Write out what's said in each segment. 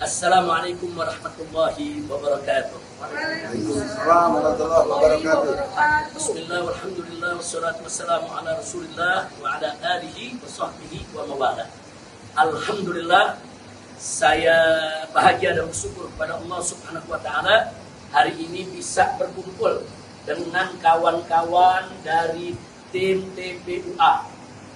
Assalamualaikum warahmatullahi wabarakatuh. Waalaikumsalam warahmatullahi wabarakatuh. Bismillah, walhamdulillah, wassalatu wassalamu ala rasulillah wa ala alihi wa sahbihi wa mawala. Alhamdulillah, saya bahagia dan bersyukur kepada Allah subhanahu wa ta'ala hari ini bisa berkumpul dengan kawan-kawan dari tim TPUA,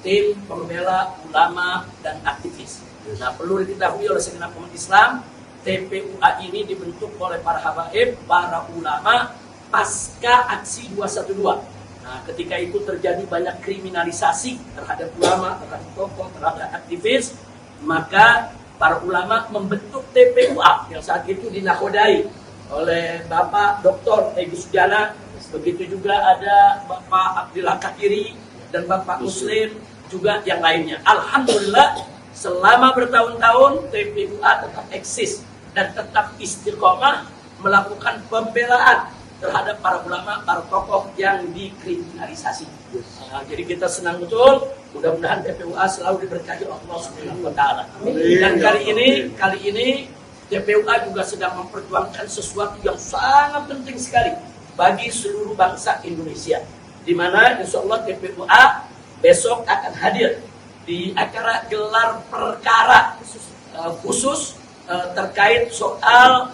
tim pembela ulama dan aktivis. Nah, perlu diketahui oleh segenap umat Islam, TPUA ini dibentuk oleh para habaib, para ulama pasca aksi 212. Nah, ketika itu terjadi banyak kriminalisasi terhadap ulama, terhadap tokoh, terhadap aktivis, maka para ulama membentuk TPUA yang saat itu dinakodai oleh Bapak Dr. Egy Sujana, begitu juga ada Bapak Abdillah Katiri dan Bapak Muslim juga yang lainnya. Alhamdulillah, selama bertahun-tahun TPUA tetap eksis dan tetap istiqomah melakukan pembelaan terhadap para ulama, para tokoh yang dikriminalisasi. Nah, jadi kita senang betul, mudah-mudahan TPUA selalu diberkahi Allah Subhanahu wa taala. Dan kali ini TPUA juga sedang memperjuangkan sesuatu yang sangat penting sekali bagi seluruh bangsa Indonesia, di mana insya Allah TPUA besok akan hadir di acara gelar perkara khusus terkait soal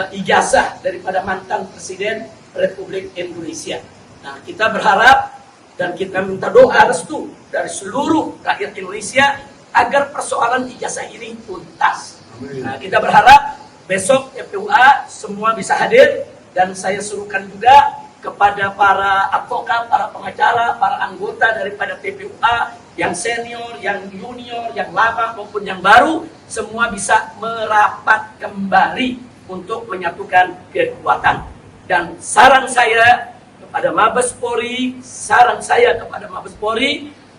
ijazah daripada mantan Presiden Republik Indonesia. Nah, kita berharap dan kita minta doa restu dari seluruh rakyat Indonesia agar persoalan ijazah ini tuntas. Nah, kita berharap besok TPUA semua bisa hadir, dan saya serukan juga kepada para advokat, para pengacara, para anggota daripada TPUA yang senior, yang junior, yang lama maupun yang baru, semua bisa merapat kembali untuk menyatukan kekuatan. Dan saran saya kepada Mabes Polri,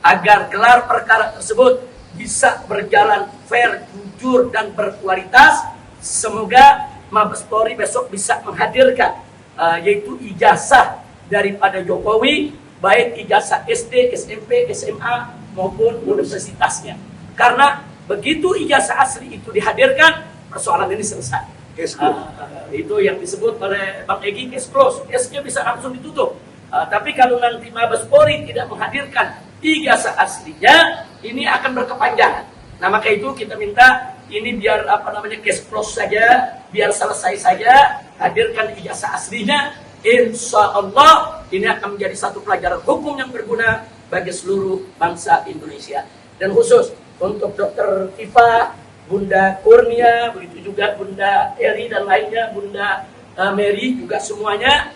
agar gelar perkara tersebut bisa berjalan fair, jujur, dan berkualitas. Semoga Mabes Polri besok bisa menghadirkan yaitu ijazah daripada Jokowi, baik ijazah SD, SMP, SMA maupun universitasnya. Karena begitu ijazah asli itu dihadirkan, persoalan ini selesai. Itu yang disebut oleh Bang Egy, case close, case-nya bisa langsung ditutup. Tapi kalau nanti Mabes Polri tidak menghadirkan ijazah aslinya, ini akan berkepanjangan. Nah, maka itu kita minta ini biar case close saja, biar selesai saja, hadirkan ijazah aslinya. Insya Allah ini akan menjadi satu pelajaran hukum yang berguna bagi seluruh bangsa Indonesia. Dan khusus untuk Dr. Tifa, Bunda Kurnia, begitu juga Bunda Eri dan lainnya, Bunda Mary juga semuanya,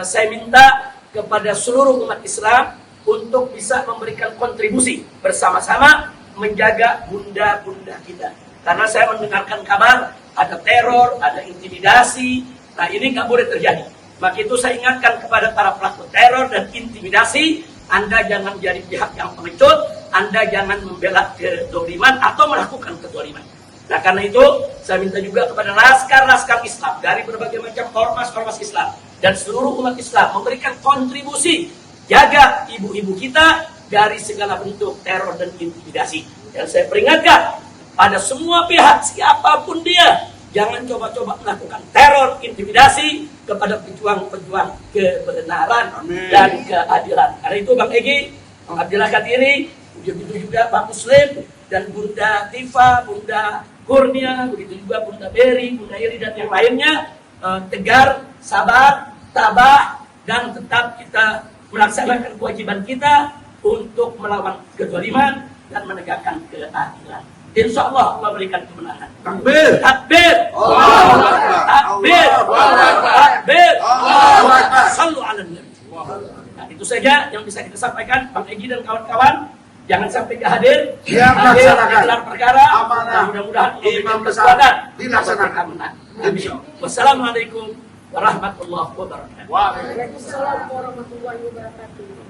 saya minta kepada seluruh umat Islam untuk bisa memberikan kontribusi bersama-sama menjaga bunda-bunda kita. Karena saya mendengarkan kabar ada teror, ada intimidasi. Nah, ini nggak boleh terjadi. Maka itu saya ingatkan kepada para pelaku teror dan intimidasi, Anda jangan jadi pihak yang pengecut, Anda jangan membela kedoliman atau melakukan kedoliman. Nah, karena itu saya minta juga kepada laskar-laskar Islam dari berbagai macam ormas-ormas Islam dan seluruh umat Islam memberikan kontribusi jaga ibu-ibu kita dari segala bentuk teror dan intimidasi. Dan saya peringatkan pada semua pihak, siapapun dia, jangan coba-coba melakukan teror, intimidasi kepada pejuang-pejuang kebenaran dan keadilan. Karena itu Bang Egy, Bang Abdillah Katiri, begitu juga Pak Muslim, dan Bunda Tifa, Bunda Kurnia, begitu juga Bunda Beri, Bunda Iri, dan yang lainnya, tegar, sabar, tabah, dan tetap kita melaksanakan kewajiban kita untuk melawan kezaliman dan menegakkan keadilan. Insya Allah Allah berikan kemenangan. Takbir. Takbir. Allahu Akbar. Takbir. Takbir. Sallu ala Nabi. Nah, itu saja yang bisa kita sampaikan, Bang Egy dan kawan-kawan. Jangan sampai gak hadir. Hadir gelar perkara. Mudah-mudahan imam besar dilaksanakan. Wassalamualaikum warahmatullahi wabarakatuh. Waalaikumsalam warahmatullahi wabarakatuh.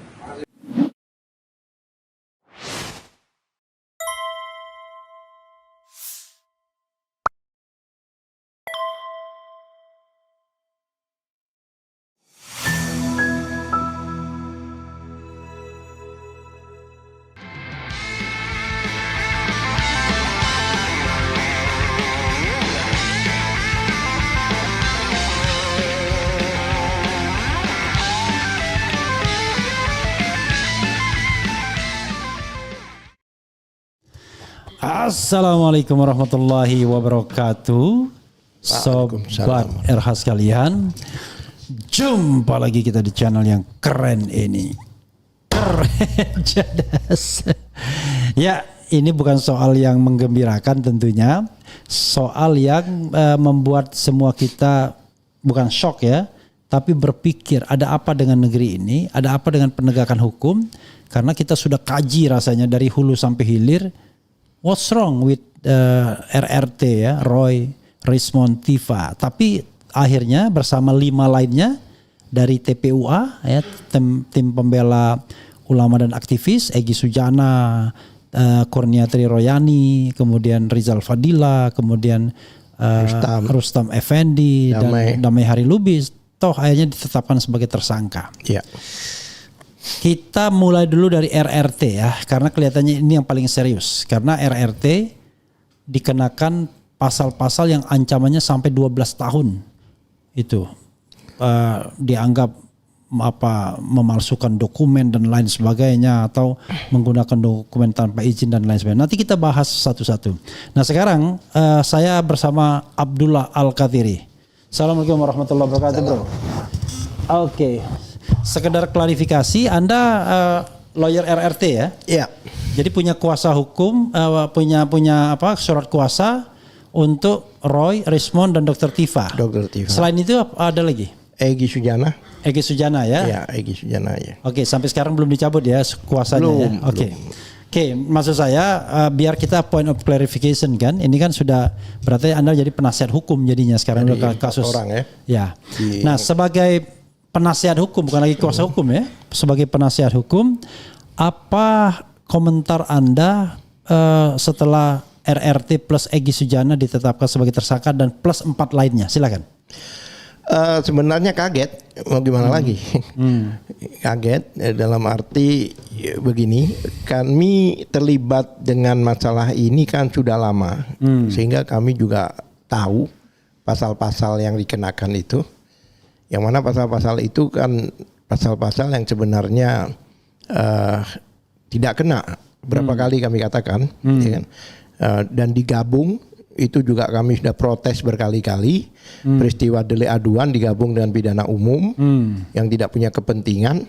Assalamualaikum warahmatullahi wabarakatuh. Sobat RH sekalian, jumpa lagi kita di channel yang keren ini. Keren Cadas. Ya, ini bukan soal yang menggembirakan tentunya. Soal yang membuat semua kita bukan shock ya, tapi berpikir ada apa dengan negeri ini, ada apa dengan penegakan hukum. Karena kita sudah kaji rasanya dari hulu sampai hilir. What's wrong with RRT ya, Roy, Rismond, Tifa. Tapi akhirnya bersama 5 lainnya dari TPUA ya, tim pembela ulama dan aktivis, Egy Sujana, Kurnia Triroyani, kemudian Rizal Fadila, kemudian Rustam Effendi dan Damai Hari Lubis, toh akhirnya ditetapkan sebagai tersangka. Iya. Kita mulai dulu dari RRT ya, karena kelihatannya ini yang paling serius. Karena RRT dikenakan pasal-pasal yang ancamannya sampai 12 tahun. Itu dianggap memalsukan dokumen dan lain sebagainya, atau menggunakan dokumen tanpa izin dan lain sebagainya. Nanti kita bahas satu-satu. Nah sekarang saya bersama Abdullah Al-Kathiri. Assalamualaikum warahmatullahi wabarakatuh, bro. Oke. Sekedar klarifikasi, Anda lawyer RRT ya? Iya. Jadi punya kuasa hukum, punya surat kuasa untuk Roy, Rismond dan Dr. Tifa. Dr. Tifa. Selain itu ada lagi? Egy Sujana. Egy Sujana ya? Iya, Egy Sujana ya. Oke, sampai sekarang belum dicabut ya kuasanya ya? Oke. Oke, maksud saya biar kita point of clarification kan, ini kan sudah berarti Anda jadi penasihat hukum jadinya sekarang Dari kasus. orang ya? Ya. Nah, sebagai penasihat hukum, bukan lagi kuasa hukum ya, sebagai penasihat hukum, apa komentar Anda setelah RRT plus Egy Sujana ditetapkan sebagai tersangka dan plus 4 lainnya? Silakan. Sebenarnya kaget, mau gimana lagi? Kaget dalam arti begini, kami terlibat dengan masalah ini kan sudah lama, sehingga kami juga tahu pasal-pasal yang dikenakan itu. Yang mana pasal-pasal itu kan pasal-pasal yang sebenarnya tidak kena. Berapa kali kami katakan, ya kan? Dan digabung itu juga kami sudah protes berkali-kali. Peristiwa delik aduan digabung dengan pidana umum yang tidak punya kepentingan,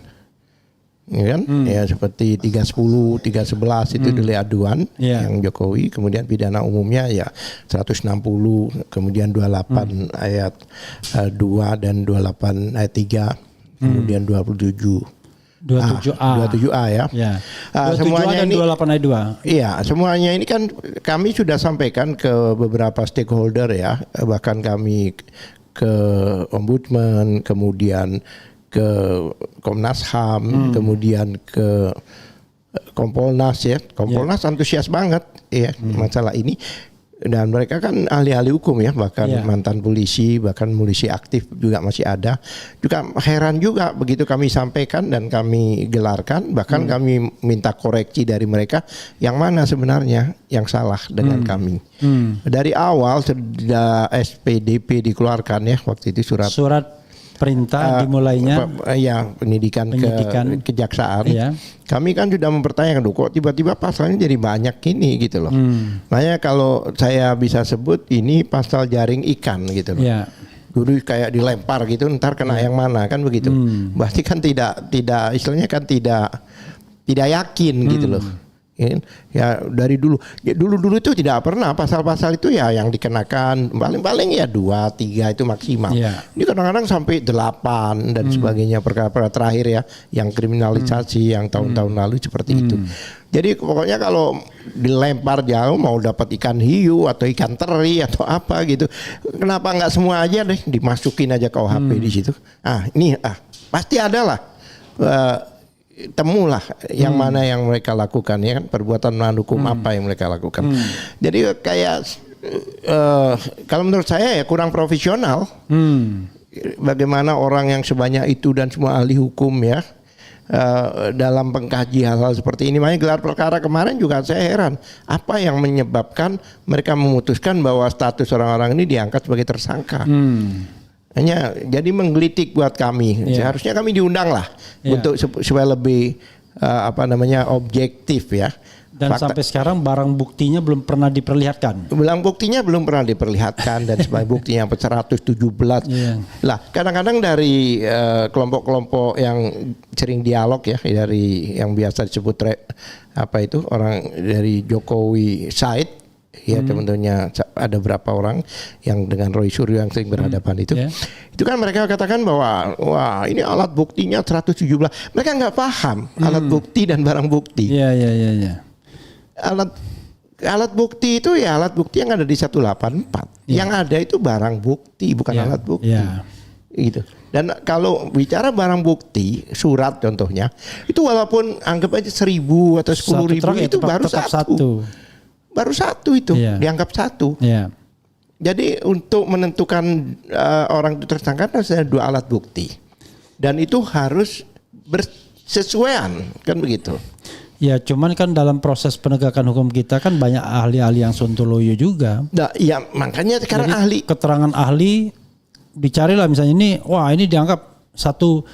ya kan? Ya seperti 310, 311 itu delik aduan yang Jokowi, kemudian pidana umumnya ya 160, kemudian 28 ayat 2 dan 28 ayat 3, kemudian 27A ya. Semuanya dan 28 ayat 2. Iya, semuanya ini kan kami sudah sampaikan ke beberapa stakeholder ya, bahkan kami ke Ombudsman, kemudian ke Komnas HAM, kemudian ke Kompolnas ya. Kompolnas antusias banget ya masalah ini. Dan mereka kan ahli-ahli hukum ya, bahkan mantan polisi, bahkan polisi aktif juga masih ada. Juga heran juga begitu kami sampaikan dan kami gelarkan, bahkan kami minta koreksi dari mereka yang mana sebenarnya yang salah dengan kami. Dari awal sudah SPDP dikeluarkan ya, waktu itu surat perintah dimulainya penyidikan ke kejaksaan. Kami kan sudah mempertanyakan, kok tiba-tiba pasalnya jadi banyak ini gitu loh. Makanya kalau saya bisa sebut ini pasal jaring ikan gitu loh. Dulu kayak dilempar gitu, ntar kena yang mana kan begitu. Berarti kan tidak istilahnya kan tidak yakin gitu loh. Ya dari dulu itu tidak pernah pasal-pasal itu ya yang dikenakan paling-paling ya 2-3 itu maksimal. Ini kadang-kadang sampai 8 dan sebagainya, perkara terakhir ya yang kriminalisasi yang tahun-tahun lalu seperti itu. Jadi pokoknya kalau dilempar jauh mau dapat ikan hiu atau ikan teri atau apa gitu, kenapa nggak semua aja deh dimasukin aja ke KUHP di situ? Pasti ada lah. Temulah yang mana yang mereka lakukan ya kan, perbuatan melawan hukum apa yang mereka lakukan. Jadi kayak kalau menurut saya ya kurang profesional. Bagaimana orang yang sebanyak itu dan semua ahli hukum ya dalam pengkaji hal-hal seperti ini. Makanya gelar perkara kemarin juga saya heran, apa yang menyebabkan mereka memutuskan bahwa status orang-orang ini diangkat sebagai tersangka. Hanya jadi menggelitik buat kami. Seharusnya kami diundang lah untuk supaya lebih objektif ya. Dan sampai sekarang barang buktinya belum pernah diperlihatkan. Barang buktinya belum pernah diperlihatkan dan sebagai buktinya 117. Iya. Lah kadang-kadang dari kelompok-kelompok yang sering dialog ya, dari yang biasa disebut orang dari Jokowi side, ya tentunya ada berapa orang yang dengan Roy Suryo yang sering berhadapan itu. Yeah. Itu kan mereka katakan bahwa wah ini alat buktinya 117. Mereka nggak paham alat bukti dan barang bukti. Iya, iya, iya, iya. Alat bukti itu ya alat bukti yang ada di 184. Yang ada itu barang bukti bukan alat bukti. Gitu. Dan kalau bicara barang bukti, surat contohnya, itu walaupun anggap aja 1.000 atau 10.000 itu baru satu. Baru satu itu dianggap satu. Jadi untuk menentukan orang itu tersangka harus ada 2 alat bukti. Dan itu harus bersesuaian, kan begitu. Ya, cuman kan dalam proses penegakan hukum kita kan banyak ahli-ahli yang sontoloyo juga. Nah, ya makanya sekarang jadi, keterangan ahli dicarilah misalnya ini, wah ini dianggap satu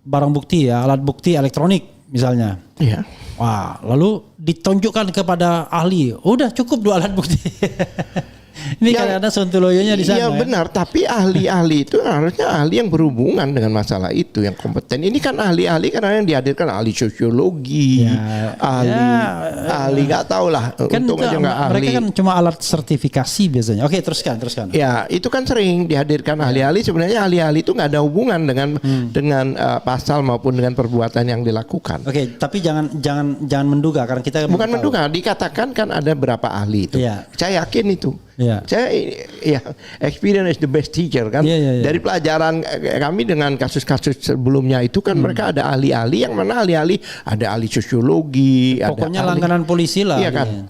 barang bukti ya, alat bukti elektronik misalnya. Iya. Wah, lalu ditunjukkan kepada ahli, udah cukup 2 alat bukti. Ini kadang-kadang sontoloyonya di sana. Iya benar, tapi ahli-ahli itu harusnya ahli yang berhubungan dengan masalah itu, yang kompeten. Ini kan ahli-ahli karena yang dihadirkan ahli sosiologi, ahli nggak tahu lah. Kan untung aja nggak ahli. Mereka kan cuma alat sertifikasi biasanya. Oke, teruskan. Ya, itu kan sering dihadirkan ahli-ahli. Sebenarnya ahli-ahli itu nggak ada hubungan dengan pasal maupun dengan perbuatan yang dilakukan. Oke, tapi jangan menduga karena kita bukan menduga, dikatakan kan ada berapa ahli itu. Saya yakin itu. Saya experience is the best teacher kan. Dari pelajaran kami dengan kasus-kasus sebelumnya itu kan mereka ada ahli-ahli yang mana ahli-ahli ada ahli sosiologi, pokoknya ada langganan polisi lah. Iya kan.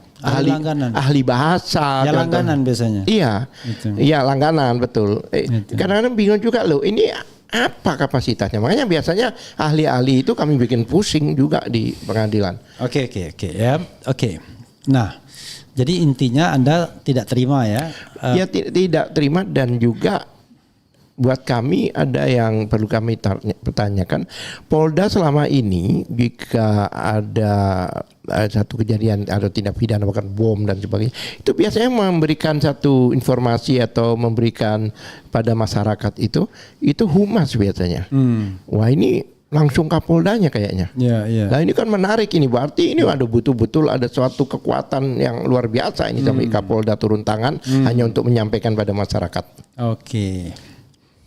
Ahli bahasa. Ya langganan biasanya. Iya. Iya langganan betul. Kadang-kadang bingung juga loh ini apa kapasitasnya. Makanya biasanya ahli-ahli itu kami bikin pusing juga di pengadilan. Oke. Nah, jadi intinya Anda tidak terima ya? Ya tidak terima, dan juga buat kami ada yang perlu kami pertanyakan. Polda selama ini jika ada satu kejadian atau tindak pidana bahkan bom dan sebagainya, itu biasanya memberikan satu informasi atau memberikan pada masyarakat itu humas biasanya. Wah ini langsung Kapoldanya kayaknya. Nah ini kan menarik ini, berarti ini ada betul-betul ada suatu kekuatan yang luar biasa ini sampai Kapolda turun tangan hanya untuk menyampaikan pada masyarakat. Oke.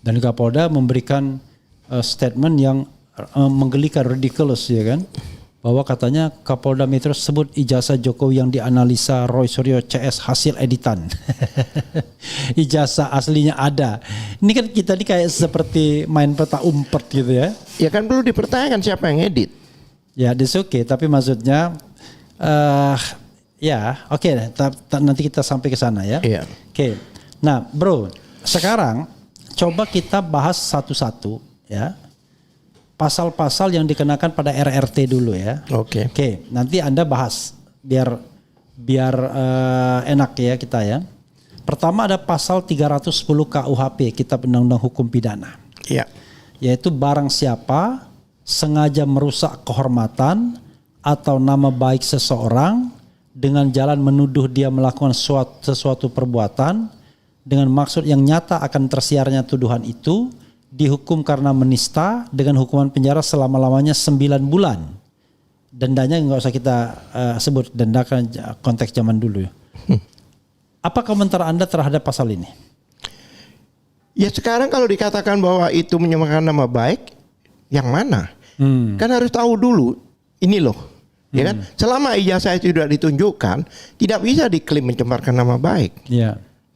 Dan Kapolda memberikan statement yang menggelikan, ridiculous ya kan? Bahwa katanya Kapolda Metro sebut ijazah Jokowi yang dianalisa Roy Suryo CS hasil editan. Ijazah aslinya ada. Ini kan kita ini kayak seperti main peta umpet gitu ya. Ya kan perlu dipertanyakan siapa yang edit. Ya that's okay, tapi maksudnya nanti kita sampai ke sana ya. Oke. Nah bro, sekarang coba kita bahas satu-satu ya. Pasal-pasal yang dikenakan pada RRT dulu ya. Oke, nanti Anda bahas biar enak ya kita ya. Pertama ada pasal 310 KUHP, Kitab Undang-Undang Hukum Pidana. Iya. Yaitu barang siapa sengaja merusak kehormatan atau nama baik seseorang dengan jalan menuduh dia melakukan sesuatu perbuatan dengan maksud yang nyata akan tersiarnya tuduhan itu, dihukum karena menista dengan hukuman penjara selama-lamanya 9 bulan. Dendanya nggak usah kita sebut, denda kan konteks zaman dulu ya. Apa komentar Anda terhadap pasal ini? Ya sekarang kalau dikatakan bahwa itu mencemarkan nama baik, yang mana? Kan harus tahu dulu, ini loh. Ya kan? Selama ijazah itu tidak ditunjukkan, tidak bisa diklaim mencemarkan nama baik.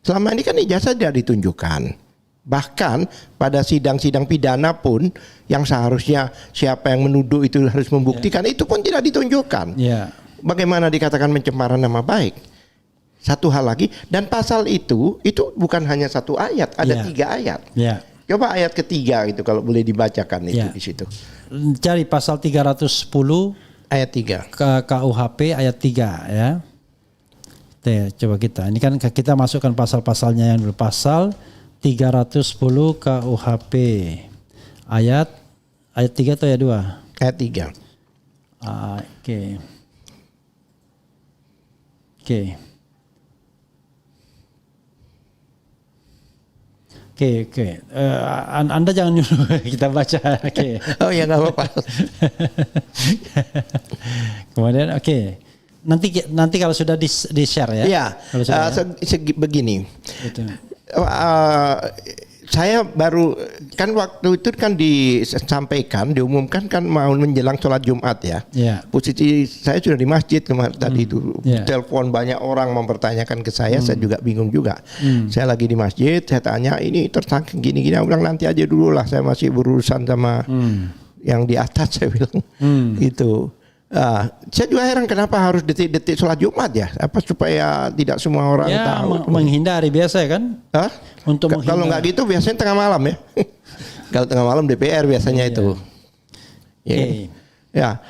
Selama ini kan ijazah tidak ditunjukkan. Bahkan pada sidang-sidang pidana pun yang seharusnya siapa yang menuduh itu harus membuktikan, itu pun tidak ditunjukkan. Bagaimana dikatakan pencemaran nama baik? Satu hal lagi, dan pasal itu bukan hanya satu ayat, ada 3 ayat. Coba ayat ketiga itu kalau boleh dibacakan itu di situ. Cari pasal 310 ayat 3 KUHP ayat 3 ya. Coba kita. Ini kan kita masukkan pasal-pasalnya yang dulu. Pasal 310 KUHP ayat 3 atau ayat 2? Ayat 3. Oke. Oke. Oke. Anda jangan nyuruh kita baca. Oke. Oh ya nggak apa-apa. Kemudian nanti kalau sudah di share ya. Ya, Kalau sudah, begini. Itu. Saya baru kan waktu itu kan disampaikan, diumumkan kan mau menjelang sholat Jumat ya. Ya. Posisi saya sudah di masjid kemarin tadi itu. Ya. Telepon banyak orang mempertanyakan ke saya juga bingung juga. Saya lagi di masjid, saya tanya ini tersangka gini-gini, aku bilang nanti aja dulu lah, saya masih berurusan sama yang di atas, saya bilang itu. Saya juga heran kenapa harus detik-detik sholat Jumat ya? Apa supaya tidak semua orang tahu? Menghindari biasa ya kan? Hah? Untuk Kalau nggak gitu biasanya tengah malam ya. Kalau tengah malam DPR biasanya itu. Ya,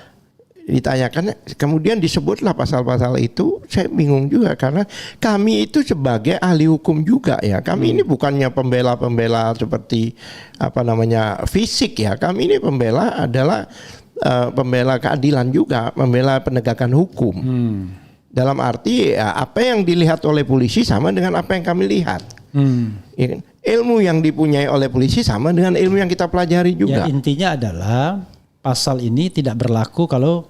ditanyakan, kemudian disebutlah pasal-pasal itu. Saya bingung juga karena kami itu sebagai ahli hukum juga ya. Kami ini bukannya pembela-pembela seperti fisik ya. Kami ini pembela adalah pembela keadilan juga, membela penegakan hukum. Dalam arti apa yang dilihat oleh polisi sama dengan apa yang kami lihat. Ya kan? Ilmu yang dipunyai oleh polisi sama dengan ilmu yang kita pelajari juga. Ya, intinya adalah pasal ini tidak berlaku kalau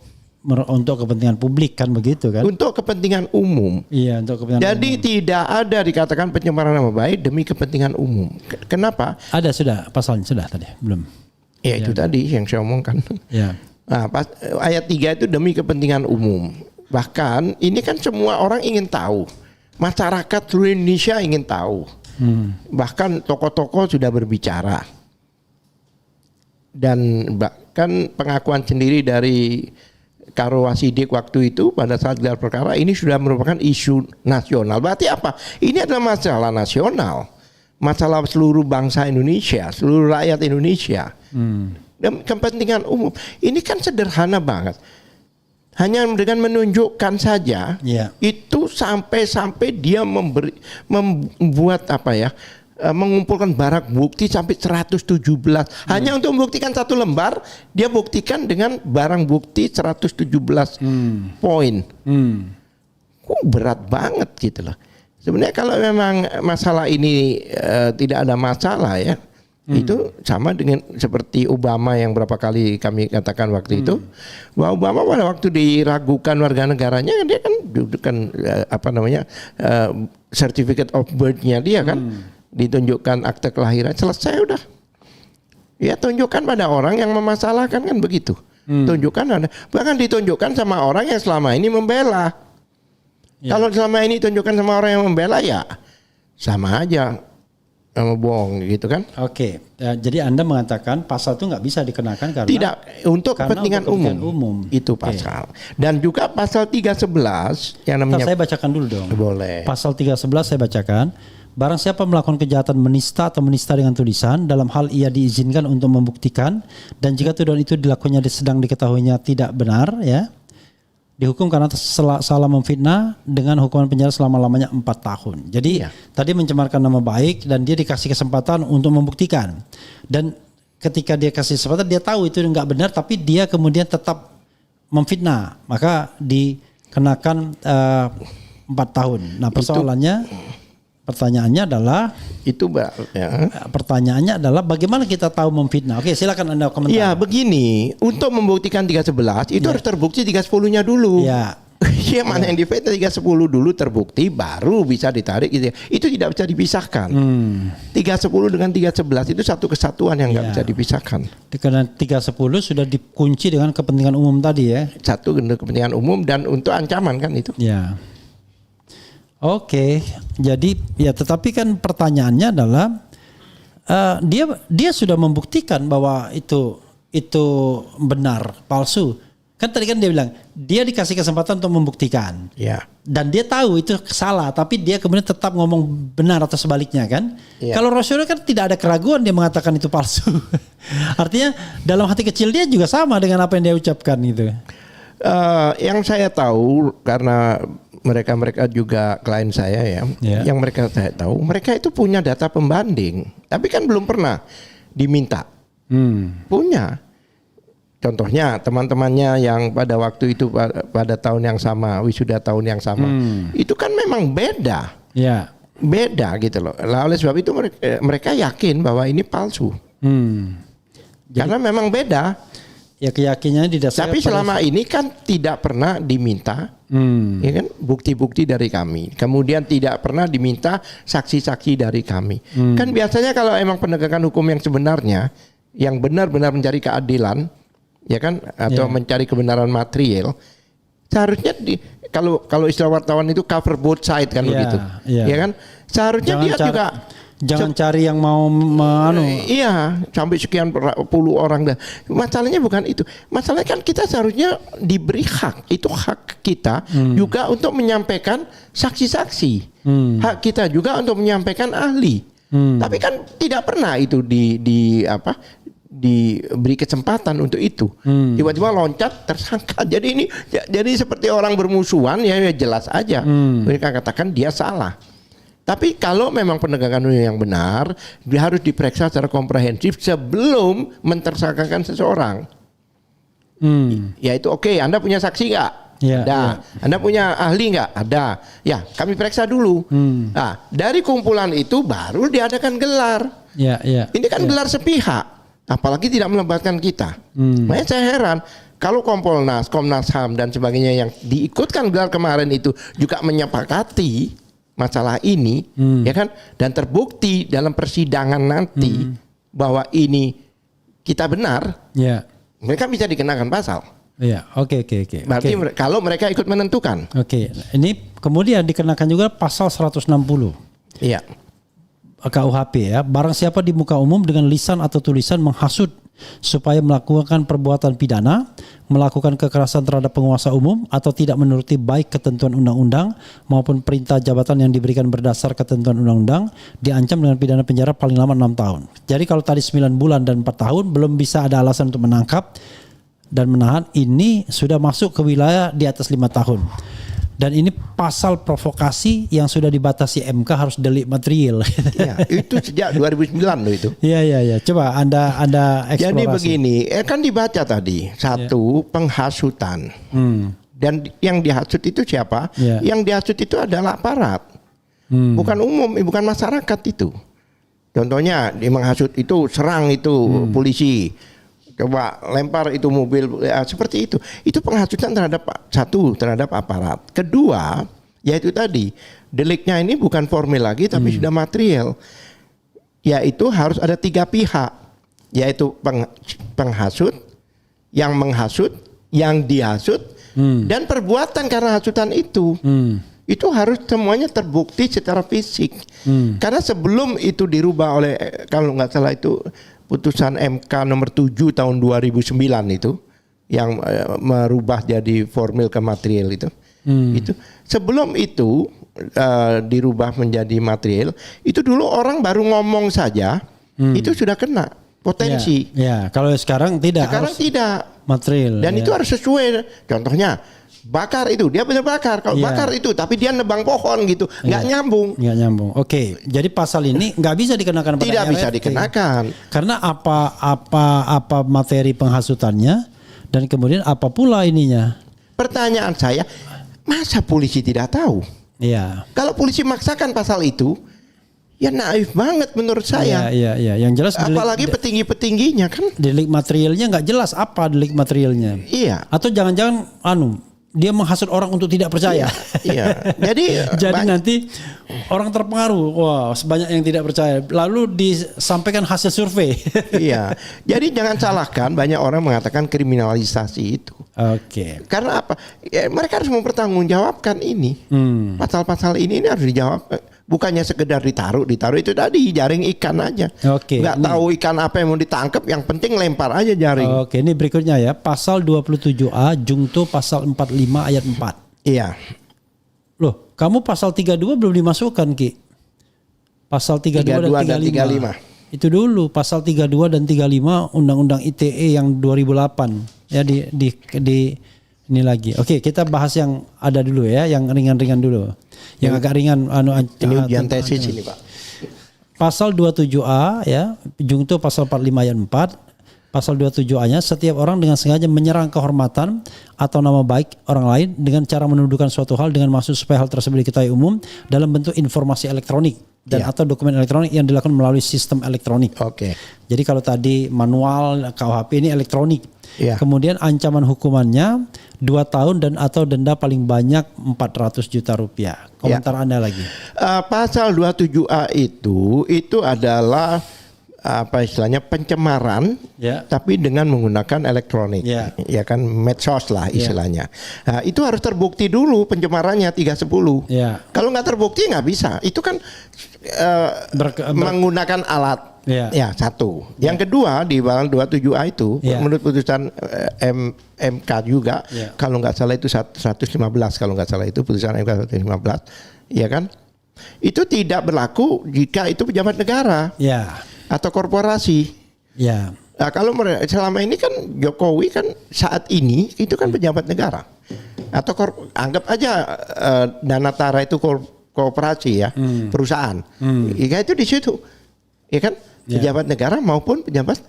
untuk kepentingan publik kan begitu kan? Untuk kepentingan umum. Iya, untuk kepentingan Jadi umum. tidak ada dikatakan pencemaran nama baik demi kepentingan umum. Kenapa? Ada sudah pasalnya sudah tadi belum? Ya itu tadi yang saya omongkan. Ya. Nah, ayat 3 itu demi kepentingan umum. Bahkan ini kan semua orang ingin tahu. Masyarakat seluruh Indonesia ingin tahu. Bahkan tokoh-tokoh sudah berbicara. Dan bahkan pengakuan sendiri dari Karo Wasidik waktu itu pada saat gelar perkara ini sudah merupakan isu nasional. Berarti apa? Ini adalah masalah nasional. Masalah seluruh bangsa Indonesia, seluruh rakyat Indonesia. Dan kepentingan umum. Ini kan sederhana banget. Hanya dengan menunjukkan saja, itu sampai dia membuat mengumpulkan barang bukti sampai 117. Hanya untuk membuktikan satu lembar, dia buktikan dengan barang bukti 117 poin. Kok berat banget gitu loh. Sebenarnya kalau memang masalah ini tidak ada masalah ya, itu sama dengan seperti Obama yang berapa kali kami katakan waktu itu, bahwa Obama pada waktu diragukan warga negaranya, dia kan dudukan certificate of birth-nya dia kan, ditunjukkan akte kelahiran, selesai udah. Ya tunjukkan pada orang yang memasalahkan kan begitu. Tunjukkan ada, bahkan ditunjukkan sama orang yang selama ini membela. Kalau selama ini tunjukkan sama orang yang membela ya sama aja sama bohong gitu kan. Oke. Jadi Anda mengatakan pasal itu nggak bisa dikenakan karena tidak untuk kepentingan umum. Itu pasal. Dan juga pasal 311 yang namanya. Saya bacakan dulu dong. Boleh. Pasal 311 saya bacakan. Barang siapa melakukan kejahatan menista atau menista dengan tulisan dalam hal ia diizinkan untuk membuktikan, dan jika tuduhan itu dilakukannya sedang diketahuinya tidak benar ya, dihukum karena salah memfitnah dengan hukuman penjara selama-lamanya 4 tahun. Jadi tadi mencemarkan nama baik dan dia dikasih kesempatan untuk membuktikan. Dan ketika dia kasih kesempatan, dia tahu itu enggak benar tapi dia kemudian tetap memfitnah, maka dikenakan 4 tahun. Nah, pertanyaannya adalah pertanyaannya adalah bagaimana kita tahu memfitnah? Oke, silakan Anda komentar. Ya, begini, untuk membuktikan 311 itu harus terbukti 310-nya dulu. Ya. Ya, mana yang difitnah 310 dulu terbukti baru bisa ditarik gitu. Itu tidak bisa dipisahkan. 310 dengan 311 itu satu kesatuan yang enggak bisa dipisahkan. Karena 310 sudah dikunci dengan kepentingan umum tadi ya. Satu untuk kepentingan umum dan untuk ancaman kan itu. Ya. Oke, jadi ya tetapi kan pertanyaannya adalah dia sudah membuktikan bahwa itu benar, palsu. Kan tadi kan dia bilang dia dikasih kesempatan untuk membuktikan. Ya. Dan dia tahu itu salah, tapi dia kemudian tetap ngomong benar atau sebaliknya kan. Ya. Kalau Rasulullah kan tidak ada keraguan dia mengatakan itu palsu. Artinya dalam hati kecil dia juga sama dengan apa yang dia ucapkan gitu. Yang saya tahu karena mereka juga klien saya ya, yang saya tahu mereka itu punya data pembanding, tapi kan belum pernah diminta. Punya. contohnya teman-temannya yang pada waktu itu pada tahun yang sama, wisuda tahun yang sama, itu kan memang beda. Ya. Beda gitu loh. Lah oleh sebab itu mereka yakin bahwa ini palsu. Karena memang beda. Ya keyakinannya didasarkan. Tapi selama ini kan tidak pernah diminta, ya kan, bukti-bukti dari kami. Kemudian tidak pernah diminta saksi-saksi dari kami. Kan biasanya kalau emang penegakan hukum yang sebenarnya, yang benar-benar mencari keadilan, ya kan, atau mencari kebenaran material, seharusnya kalau istilah wartawan itu cover both side kan begitu, ya kan, seharusnya dia juga jangan cari yang mau iya sampai sekian puluh orang dah. Masalahnya bukan itu. Masalahnya kan kita seharusnya diberi hak. Itu hak kita juga untuk menyampaikan saksi-saksi. Hak kita juga untuk menyampaikan ahli. Tapi kan tidak pernah itu diberi kesempatan untuk itu. Tiba-tiba loncat tersangka. Jadi seperti orang bermusuhan ya jelas aja. Mereka katakan dia salah. Tapi kalau memang penegakan hukum yang benar, dia harus diperiksa secara komprehensif sebelum mentersangkakan seseorang. Yaitu oke, Anda punya saksi nggak? Ada. Anda punya ahli nggak? Ada. Ya, kami periksa dulu. Nah, dari kumpulan itu baru diadakan gelar. Ini kan gelar sepihak, apalagi tidak melibatkan kita. Makanya saya heran. Kalau Kompolnas, Komnas HAM dan sebagainya yang diikutkan gelar kemarin itu juga menyepakati masalah ini, ya kan, dan terbukti dalam persidangan nanti bahwa ini kita benar, mereka bisa dikenakan pasal. Oke. Berarti kalau mereka ikut menentukan. Ini kemudian dikenakan juga pasal 160. Iya. KUHP ya. Barang siapa di muka umum dengan lisan atau tulisan menghasut supaya melakukan perbuatan pidana, melakukan kekerasan terhadap penguasa umum atau tidak menuruti baik ketentuan undang-undang maupun perintah jabatan yang diberikan berdasar ketentuan undang-undang, diancam dengan pidana penjara paling lama 6 tahun. Jadi kalau tadi 9 bulan dan 4 tahun belum bisa ada alasan untuk menangkap dan menahan, ini sudah masuk ke wilayah di atas 5 tahun. Dan ini pasal provokasi yang sudah dibatasi MK harus delik material. Ya, itu sejak 2009 loh itu. Iya. Coba Anda eksplorasi. Jadi begini, kan dibaca tadi satu penghasutan. Dan yang dihasut itu siapa? Yang dihasut itu adalah aparat. Bukan umum, bukan masyarakat itu. Contohnya di menghasut itu serang itu polisi. Coba lempar itu mobil seperti itu. Itu penghasutan terhadap aparat. Kedua, yaitu tadi deliknya ini bukan formil lagi tapi sudah material. Yaitu harus ada 3 pihak, yaitu penghasut, yang menghasut, yang dihasut, dan perbuatan karena hasutan itu. Itu harus semuanya terbukti secara fisik. Karena sebelum itu dirubah oleh, kalau nggak salah itu putusan MK nomor 7 tahun 2009 itu yang merubah jadi formil ke material itu. Itu sebelum itu dirubah menjadi material, itu dulu orang baru ngomong saja itu sudah kena potensi. Ya, kalau sekarang tidak. Sekarang tidak material. Dan itu harus sesuai. Contohnya bakar itu, dia benar bakar. Kalau bakar itu, tapi dia nebang pohon gitu, nggak nyambung. Nggak nyambung. Oke, jadi pasal ini nggak bisa dikenakan pada Tidak bisa dikenakan. Karena apa materi penghasutannya dan kemudian apa pula ininya. Pertanyaan saya, masa polisi tidak tahu? Iya. Kalau polisi maksakan pasal itu, ya naif banget menurut saya. Iya. Yang jelas apalagi petinggi-petingginya kan. Delik materialnya nggak jelas apa delik materialnya. Iya. Atau jangan-jangan dia menghasut orang untuk tidak percaya. Iya. Jadi nanti orang terpengaruh. Wah, sebanyak yang tidak percaya. Lalu disampaikan hasil survei. Iya. Jadi jangan salahkan, banyak orang mengatakan kriminalisasi itu. Oke. Karena apa? Ya, mereka harus mempertanggungjawabkan ini. Pasal-pasal ini harus dijawab. Bukannya sekedar ditaruh itu tadi jaring ikan aja. Oke. Nggak tahu ikan apa yang mau ditangkap, yang penting lempar aja jaring. Oke, ini berikutnya ya, pasal 27A jungto pasal 45 ayat 4. Iya. Loh, kamu pasal 32 belum dimasukkan, Ki. Pasal 32 dan 35. Itu dulu pasal 32 dan 35 Undang-Undang ITE yang 2008 ya di ini lagi. Oke, kita bahas yang ada dulu ya, yang ringan-ringan dulu. Yang agak ringan ini ujian tesis ini, Pak. Pasal 27A ya, jungto pasal 45 ayat 4 Pasal 27A-nya, setiap orang dengan sengaja menyerang kehormatan atau nama baik orang lain dengan cara menuduhkan suatu hal dengan maksud supaya hal tersebut diketahui umum dalam bentuk informasi elektronik dan atau dokumen elektronik yang dilakukan melalui sistem elektronik. Oke. Jadi kalau tadi manual KUHP ini elektronik. Iya. Kemudian ancaman hukumannya 2 tahun dan atau denda paling banyak 400 juta rupiah. Komentar Anda lagi. Pasal 27A itu adalah apa istilahnya pencemaran, Ya. tapi dengan menggunakan elektronik, Ya. ya kan medsos lah istilahnya. Nah, itu harus terbukti dulu pencemarannya 310. Ya. Kalau nggak terbukti nggak bisa. Itu kan menggunakan alat. Ya. Satu. Yang kedua di pasal 27A itu Ya. menurut putusan MK juga, Ya. kalau nggak salah itu 115, kalau nggak salah itu putusan MK 115, ya kan? Itu tidak berlaku jika itu pejabat negara Ya. atau korporasi. Ya. Nah, kalau selama ini kan Jokowi kan saat ini itu kan pejabat negara atau anggap aja Danatara itu korporasi ya, perusahaan. Ya itu di situ, ya kan, pejabat negara maupun pejabat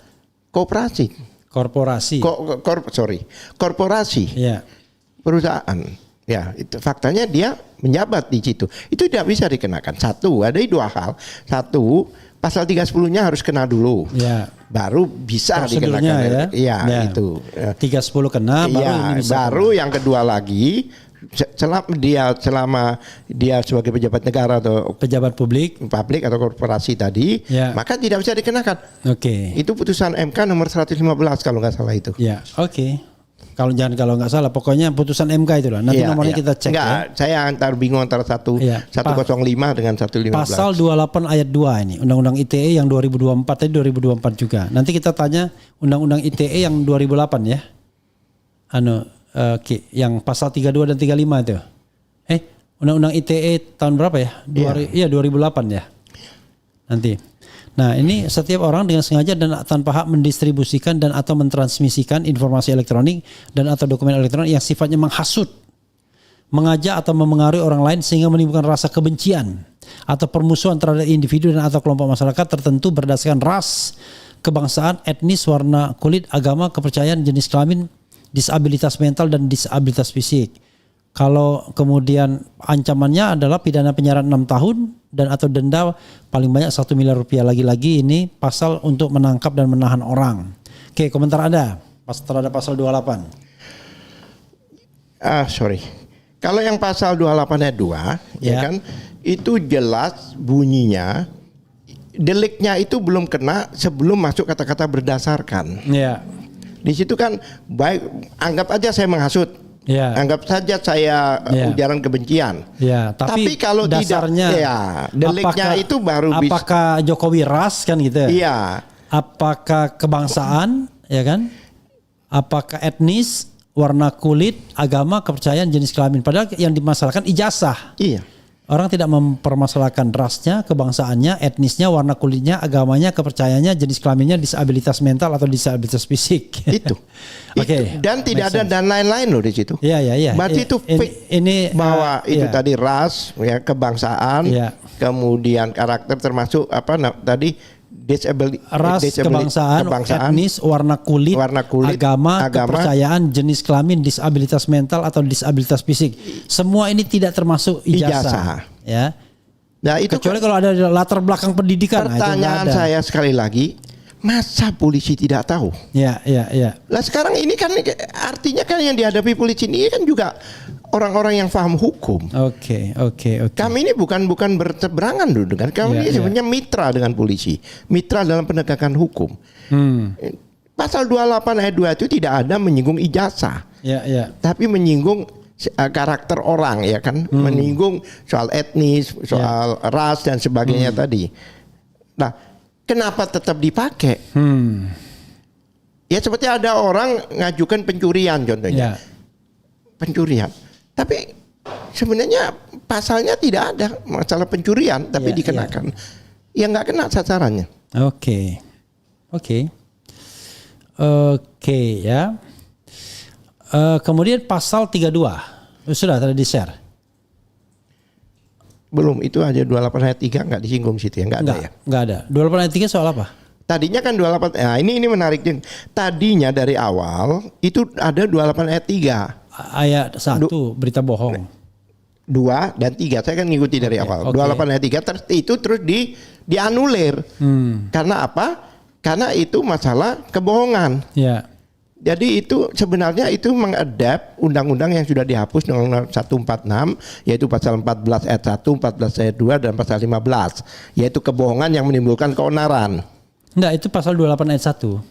korporasi. Korporasi. Korporasi, Ya. perusahaan. Ya, itu faktanya dia menjabat di situ. Itu tidak bisa dikenakan. Satu, ada 2 hal. Satu, pasal 310-nya harus kena dulu. Ya. Baru bisa Prosedurnya dikenakan. ya. Ya, itu. 310 kena baru Ya, ini bisa baru kena. yang kedua lagi selama dia sebagai pejabat negara atau Pejabat publik. publik atau korporasi tadi, Ya. maka tidak bisa dikenakan. Oke. Itu putusan MK nomor 115 kalau nggak salah itu. Ya, oke. Kalau nggak salah, pokoknya putusan MK itulah. Nanti Iya, nomornya iya. kita cek Enggak, ya. saya bingung antara Iya. 105 dengan 115. Pasal 28 ayat 2 ini, Undang-Undang ITE yang 2024 tadi 2024 juga. Nanti kita tanya Undang-Undang ITE yang 2008 ya. Yang pasal 32 dan 35 itu. Undang-Undang ITE tahun berapa ya? Iya 2008 ya. Nanti. Nah, ini setiap orang dengan sengaja dan tanpa hak mendistribusikan dan atau mentransmisikan informasi elektronik dan atau dokumen elektronik yang sifatnya menghasut, mengajak atau memengaruhi orang lain sehingga menimbulkan rasa kebencian atau permusuhan terhadap individu dan atau kelompok masyarakat tertentu berdasarkan ras, kebangsaan, etnis, warna kulit, agama, kepercayaan, jenis kelamin, disabilitas mental dan disabilitas fisik. Kalau kemudian ancamannya adalah pidana penjara 6 tahun dan atau denda paling banyak 1 miliar rupiah. Lagi-lagi ini pasal untuk menangkap dan menahan orang. Oke, komentar Anda terhadap pasal 28. Sorry. Kalau yang pasal 28 ayat 2, ya kan, itu jelas bunyinya deliknya itu belum kena sebelum masuk kata-kata berdasarkan. Ya. Di situ kan baik anggap aja saya menghasut. Ya. Anggap saja saya ujaran kebencian. Ya, tapi kalau dasarnya tidak, ya, deliknya itu baru bisa. Apakah Jokowi ras kan gitu? Iya. Apakah kebangsaan, ya kan? Apakah etnis, warna kulit, agama, kepercayaan, jenis kelamin? Padahal yang dimasalahkan ijazah. Iya. Orang tidak mempermasalahkan rasnya, kebangsaannya, etnisnya, warna kulitnya, agamanya, kepercayaannya, jenis kelaminnya, disabilitas mental atau disabilitas fisik. Itu. Oke. Dan tidak ada dan lain-lain loh di situ. Iya. Berarti itu ini bahwa itu tadi ras, ya, kebangsaan, kemudian karakter termasuk tadi ras, kebangsaan, etnis, warna kulit, agama, kepercayaan, jenis kelamin, disabilitas mental atau disabilitas fisik. Semua ini tidak termasuk ijazah. Ya. Nah, itu kecuali kalau ada latar belakang pendidikan. Pertanyaan saya sekali lagi, masa polisi tidak tahu? Ya. Lah sekarang ini kan artinya kan yang dihadapi polisi ini kan juga orang-orang yang paham hukum. Oke. Kami ini bukan berseberangan dulu dengan kami ini sebenarnya mitra dengan polisi, mitra dalam penegakan hukum. Pasal 28 ayat 2 itu tidak ada menyinggung ijazah. Ya. Tapi menyinggung karakter orang, ya kan, menyinggung soal etnis, soal ras dan sebagainya tadi. Nah, kenapa tetap dipakai? Ya seperti ada orang ngajukan pencurian contohnya. Pencurian. Tapi sebenarnya pasalnya tidak ada masalah pencurian, tapi dikenakan. Ya nggak kena sasarannya. Oke ya. Kemudian pasal 32 sudah tadi di-share. Belum, itu aja 28 ayat 3 nggak disinggung situ ya, nggak ada ya. Nggak ada. 28 ayat 3 soal apa? Tadinya kan 28, nah ini menarik. Tadinya dari awal itu ada 28 ayat 3. Ayat 1 berita bohong. 2 dan 3. Saya kan ngikuti dari awal. 28 ayat 3 itu terus dianulir. Karena apa? Karena itu masalah kebohongan. Ya. Jadi itu sebenarnya itu mengadap undang-undang yang sudah dihapus dengan 146, yaitu pasal 14 ayat 1, 14 ayat 2 dan pasal 15, yaitu kebohongan yang menimbulkan keonaran. Enggak, itu pasal 28 ayat 1.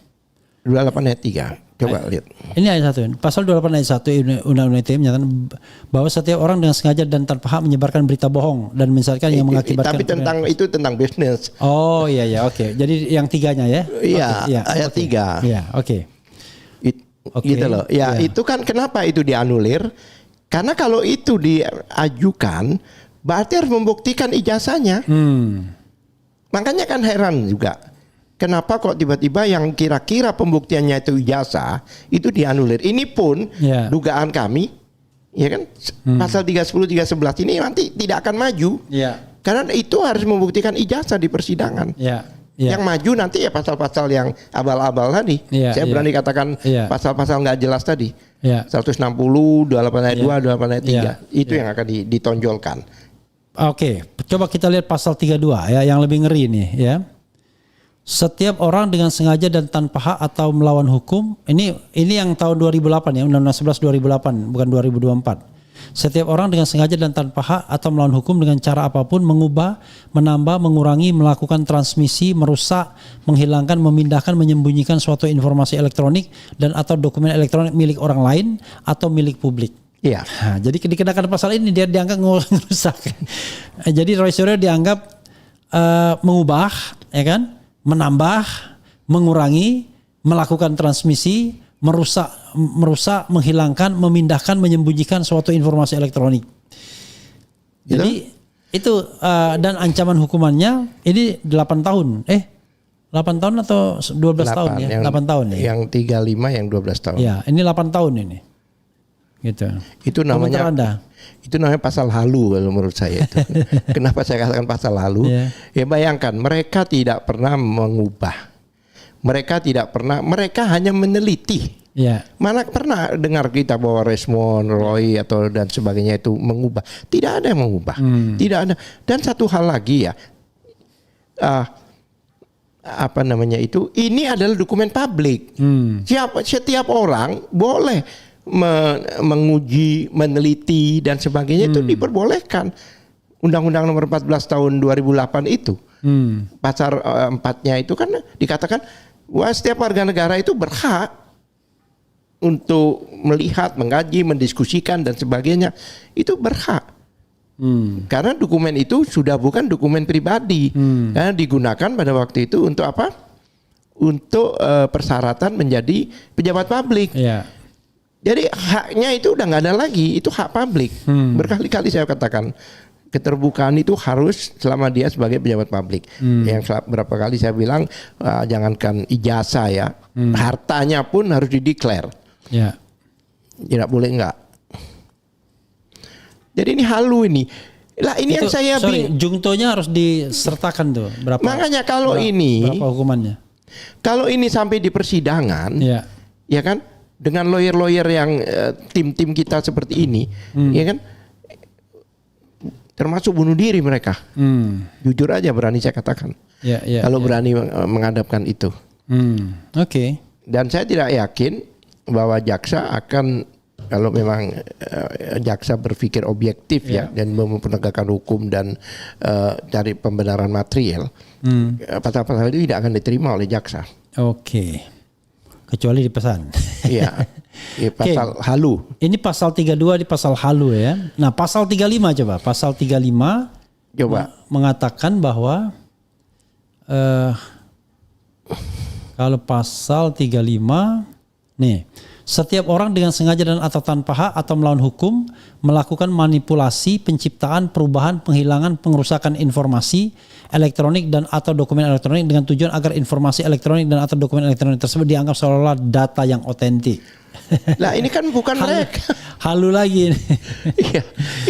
28 ayat 3. Coba lihat. Ini ayat 1. Pasal 28 ayat 1 Undang-Undang ITE menyatakan bahwa setiap orang dengan sengaja dan tanpa hak menyebarkan berita bohong dan misalkan yang mengakibatkan. Tapi tentang bisnis. Oh iya oke. Jadi yang tiganya ya? Iya, Okay, ayat 3. Iya, oke. Gitu loh. Ya, itu kan kenapa itu dianulir? Karena kalau itu diajukan berarti harus membuktikan ijazahnya. Makanya kan heran juga. Kenapa kok tiba-tiba yang kira-kira pembuktiannya itu ijazah itu dianulir? Ini pun dugaan kami, ya kan, pasal 310, 311 ini nanti tidak akan maju. Karena itu harus membuktikan ijazah di persidangan. Yang maju nanti ya pasal-pasal yang abal-abal tadi. Saya berani katakan pasal-pasal nggak jelas tadi. 160, 28 ayat 2, 28 ayat 3. Itu yang akan ditonjolkan. Oke, coba kita lihat pasal 32 ya, yang lebih ngeri nih ya. Setiap orang dengan sengaja dan tanpa hak atau melawan hukum, ini yang tahun 2008 ya, Undang-Undang 11 2008, bukan 2024. Setiap orang dengan sengaja dan tanpa hak atau melawan hukum dengan cara apapun mengubah, menambah, mengurangi, melakukan transmisi, merusak, menghilangkan, memindahkan, menyembunyikan suatu informasi elektronik dan atau dokumen elektronik milik orang lain atau milik publik. Iya. Nah, jadi dikenakan pasal ini dia dianggap merusak. Jadi Roy Suryo dianggap mengubah, ya kan? Menambah, mengurangi, melakukan transmisi, merusak, menghilangkan, memindahkan, menyembunyikan suatu informasi elektronik. Jadi itu dan ancaman hukumannya ini 8 tahun. 8 tahun atau 12 tahun ya? 8 tahun ya. Yang 35 yang 12 tahun. Ya, ini 8 tahun ini. Gitu. Itu namanya pasal halu kalau menurut saya itu. Kenapa saya katakan pasal halu? Ya bayangkan mereka tidak pernah mengubah. Mereka hanya meneliti. Mana pernah dengar kita bahwa Resmond, Roy atau dan sebagainya itu mengubah? Tidak ada yang mengubah. Tidak ada. Dan satu hal lagi ya. Ini adalah dokumen publik. Setiap orang boleh menguji, meneliti dan sebagainya itu diperbolehkan. Undang-Undang nomor 14 tahun 2008 itu pasal 4-nya itu kan dikatakan bahwa setiap warga negara itu berhak untuk melihat, mengkaji, mendiskusikan dan sebagainya. Itu berhak. Karena dokumen itu sudah bukan dokumen pribadi. Karena digunakan pada waktu itu untuk apa? Untuk persyaratan menjadi pejabat publik. Jadi haknya itu udah nggak ada lagi, itu hak publik. Berkali-kali saya katakan keterbukaan itu harus selama dia sebagai pejabat publik. Yang berapa kali saya bilang jangankan ijazah ya, hartanya pun harus dideklar. Tidak boleh enggak. Jadi ini halu ini. Lah ini itu, yang saya jungtonya harus disertakan tuh berapa? Makanya kalau berapa hukumannya? Kalau ini sampai di persidangan, ya kan? Dengan lawyer-lawyer yang tim-tim kita seperti ini, ya kan, termasuk bunuh diri mereka. Jujur aja berani saya katakan. Kalau berani menghadapkan itu. Oke. Dan saya tidak yakin bahwa jaksa akan, kalau memang jaksa berpikir objektif ya dan mempertegakkan hukum dan cari pembenaran material, pasal-pasal itu tidak akan diterima oleh jaksa. Oke. Kecuali dipesan. Iya. Pasal halu. Ini pasal 32 di pasal halu ya. Nah, pasal 35 coba. Pasal 35 mengatakan bahwa kalau pasal 35 nih, setiap orang dengan sengaja dan atau tanpa hak atau melawan hukum melakukan manipulasi, penciptaan, perubahan, penghilangan, pengerusakan informasi elektronik dan atau dokumen elektronik dengan tujuan agar informasi elektronik dan atau dokumen elektronik tersebut dianggap seolah-olah data yang otentik. Lah ini kan bukan mereka. Halu lagi ini. Iya,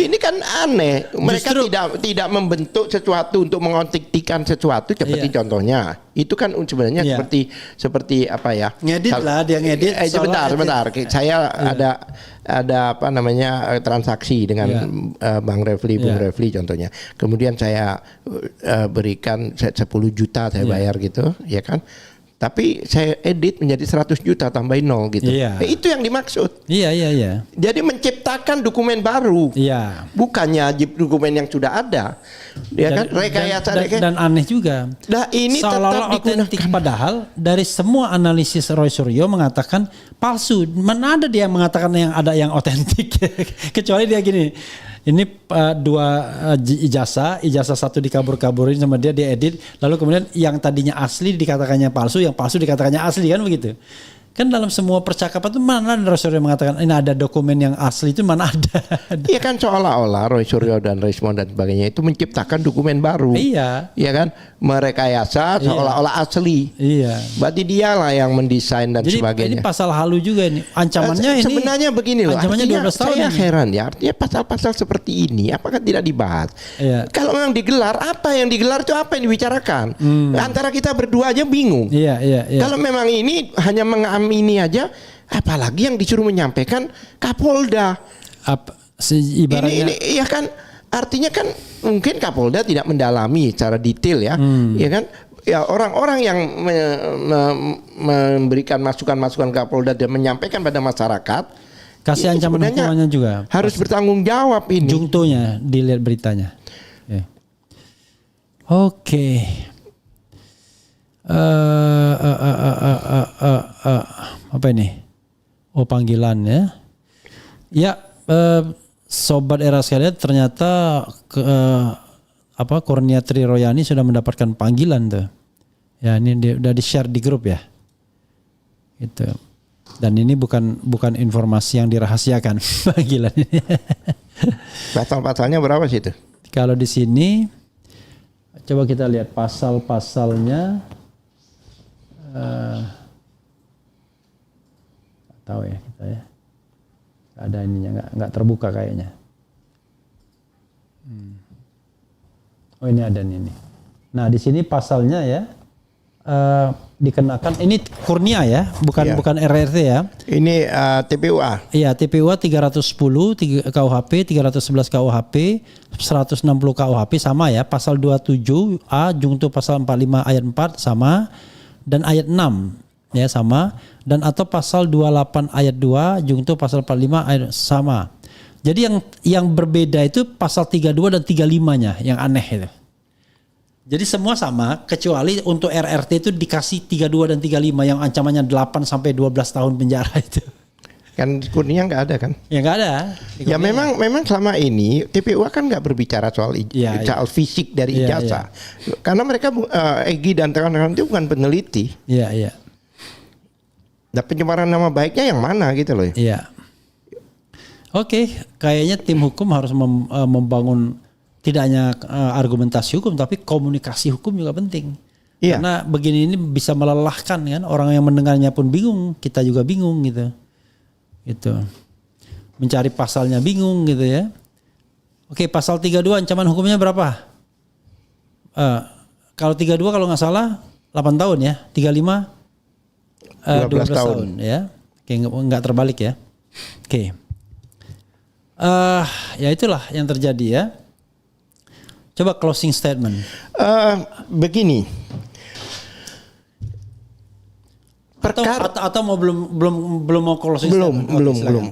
ini kan aneh. Mereka Justru- tidak membentuk sesuatu untuk mengotiktikan sesuatu seperti Iya. contohnya. Itu kan sebenarnya Iya. seperti apa ya? Ngedit lah, dia ngedit, Sebentar, seolah sebentar. Saya ada apa namanya transaksi dengan Iya. Bang Refli, Bung Iya. Refli contohnya. Kemudian saya berikan 10 juta saya Iya. bayar gitu, ya kan? Tapi saya edit menjadi 100 juta tambahin 0 gitu. Iya. Itu yang dimaksud. Iya. Jadi menciptakan dokumen baru. Iya. Bukannya dokumen yang sudah ada. Ya kan? Rekayasa dan aneh juga. Nah, ini seolah-olah tetap otentik, digunakan. padahal dari semua analisis Roy Suryo mengatakan palsu. Mana ada dia mengatakan yang ada yang otentik? Kecuali dia gini. Ini dua ijazah satu dikabur-kaburin sama dia edit, lalu kemudian yang tadinya asli dikatakannya palsu, yang palsu dikatakannya asli, kan begitu. Kan dalam semua percakapan itu mana ada Roy Suryo mengatakan ini ada dokumen yang asli, itu mana ada. Iya kan, seolah-olah Roy Suryo dan Rismond dan sebagainya itu menciptakan dokumen baru. Iya. Iya kan? Merekayasa seolah-olah asli. Iya. Berarti dialah yang mendesain dan Jadi sebagainya. ini pasal halu juga ini. Ancamannya ini Sebenarnya begini loh. Ancamannya Artinya 12 tahun saya ini. heran ya. Artinya pasal-pasal seperti ini apakah tidak dibahas? Iya. Kalau memang digelar, apa yang digelar itu apa yang dibicarakan? Antara kita berdua aja bingung. Iya. Kalau memang ini hanya mengamini aja, apalagi yang disuruh menyampaikan Kapolda. Ibaratnya Ini ya kan, artinya kan mungkin Kapolda tidak mendalami secara detail ya, ya kan? Ya orang-orang yang memberikan masukan-masukan Kapolda dan menyampaikan pada masyarakat, kasih ini ancaman sebenarnya hukumannya juga. harus bertanggung jawab ini. Jungtonya dilihat beritanya. Ya. Oke. Apa ini? Oh, panggilan ya. Ya, sobat era sekalian, ternyata Kurnia Tri Royani sudah mendapatkan panggilan tuh. Ya, ini udah di-share di grup ya. Gitu. Dan ini bukan informasi yang dirahasiakan panggilan ini. Pasal-pasalnya berapa sih itu? Kalau di sini coba kita lihat pasal-pasalnya. Tahu ya kita ya. Gak ada ininya, nggak terbuka kayaknya. Oh, ini ada nih. Nah, di sini pasalnya ya dikenakan, ini Kurnia ya, bukan Iya. bukan RRT ya. Ini TPUA. Iya, TPUA 310 KUHP, 311 KUHP, 160 KUHP sama ya. Pasal 27A jungto pasal 45 ayat 4 sama, dan ayat 6 ya sama, dan atau pasal 28 ayat 2 jungto pasal 45 ayat sama. Jadi yang berbeda itu pasal 32 dan 35-nya yang aneh itu. Jadi semua sama, kecuali untuk RRT itu dikasih 32 dan 35 yang ancamannya 8 sampai 12 tahun penjara itu. Kan Kurnia nggak ada kan? Ya nggak ada. Ya memang selama ini TPUA kan nggak berbicara soal soal fisik dari Iya, ijazah. Karena mereka Egy dan kawan-kawan itu bukan peneliti. Iya. Dan pencemaran nama baiknya yang mana gitu loh. Iya. Oke, kayaknya tim hukum harus membangun tidak hanya argumentasi hukum, tapi komunikasi hukum juga penting. Iya. Karena begini ini bisa melelahkan kan, orang yang mendengarnya pun bingung, kita juga bingung gitu. Gitu. Mencari pasalnya bingung gitu ya. Oke, pasal 32 ancaman hukumnya berapa? Kalau 32 kalau nggak salah 8 tahun ya, 35 12 tahun ya. Oke, nggak terbalik ya. Oke. Ya itulah yang terjadi ya. Coba closing statement. Begini. Atau mau belum mau closing statement? Belum.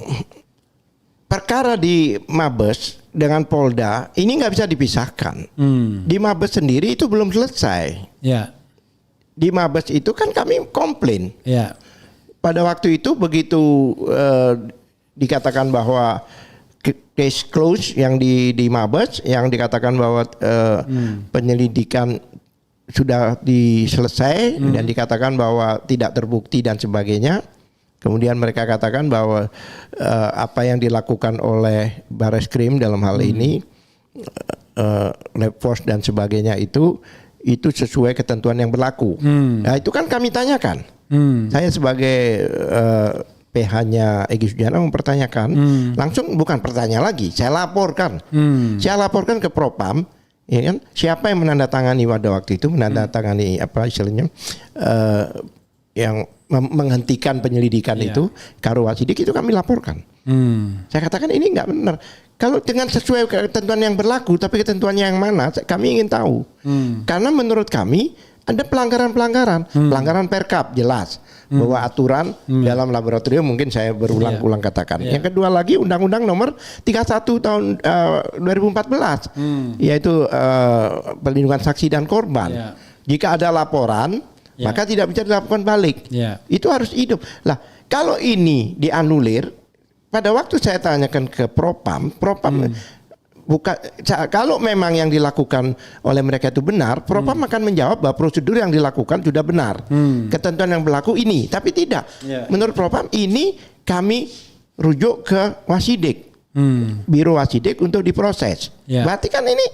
Perkara di Mabes dengan Polda ini nggak bisa dipisahkan. Di Mabes sendiri itu belum selesai. Ya. Di Mabes itu kan kami komplain. Ya. Pada waktu itu begitu dikatakan bahwa case close yang di Mabes, yang dikatakan bahwa penyelidikan sudah diselesai dan dikatakan bahwa tidak terbukti dan sebagainya. Kemudian mereka katakan bahwa apa yang dilakukan oleh Barreskrim dalam hal ini, Lab Force dan sebagainya itu sesuai ketentuan yang berlaku. Nah itu kan kami tanyakan. Saya sebagai PH-nya Egy Sujana mempertanyakan, langsung bukan pertanyaan lagi, saya laporkan. Saya laporkan ke Propam, ya kan? Siapa yang menandatangani pada waktu itu, menandatangani apa istilahnya yang menghentikan penyelidikan itu, Karo Wasidik, itu kami laporkan. Saya katakan ini nggak benar. Kalau dengan sesuai ketentuan yang berlaku, tapi ketentuannya yang mana, kami ingin tahu. Karena menurut kami ada pelanggaran-pelanggaran, pelanggaran Perkap jelas bahwa aturan dalam laboratorium, mungkin saya berulang-ulang katakan. Yang kedua lagi Undang-Undang Nomor 31 tahun 2014, yaitu perlindungan saksi dan korban. Jika ada laporan, maka tidak bisa dilakukan balik. Itu harus hidup. Lah, kalau ini dianulir, pada waktu saya tanyakan ke Propam bukan, kalau memang yang dilakukan oleh mereka itu benar, Propam akan menjawab bahwa prosedur yang dilakukan sudah benar. Ketentuan yang berlaku ini, tapi tidak. Menurut Propam ini kami rujuk ke Wasidik, Biro Wasidik untuk diproses. Berarti kan ini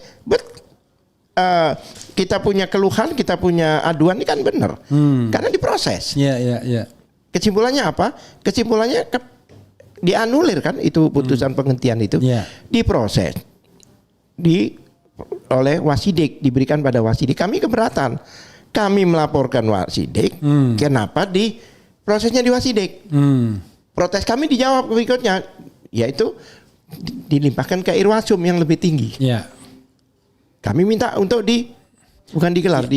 kita punya keluhan, kita punya aduan ini kan benar, karena diproses. Kesimpulannya apa? Kesimpulannya dianulir kan itu putusan penghentian itu, diproses oleh Wasidik, diberikan pada Wasidik. Kami keberatan. Kami melaporkan Wasidik, kenapa di prosesnya di Wasidik. Protes kami dijawab berikutnya, yaitu dilimpahkan ke Irwasum yang lebih tinggi. Kami minta untuk bukan digelar,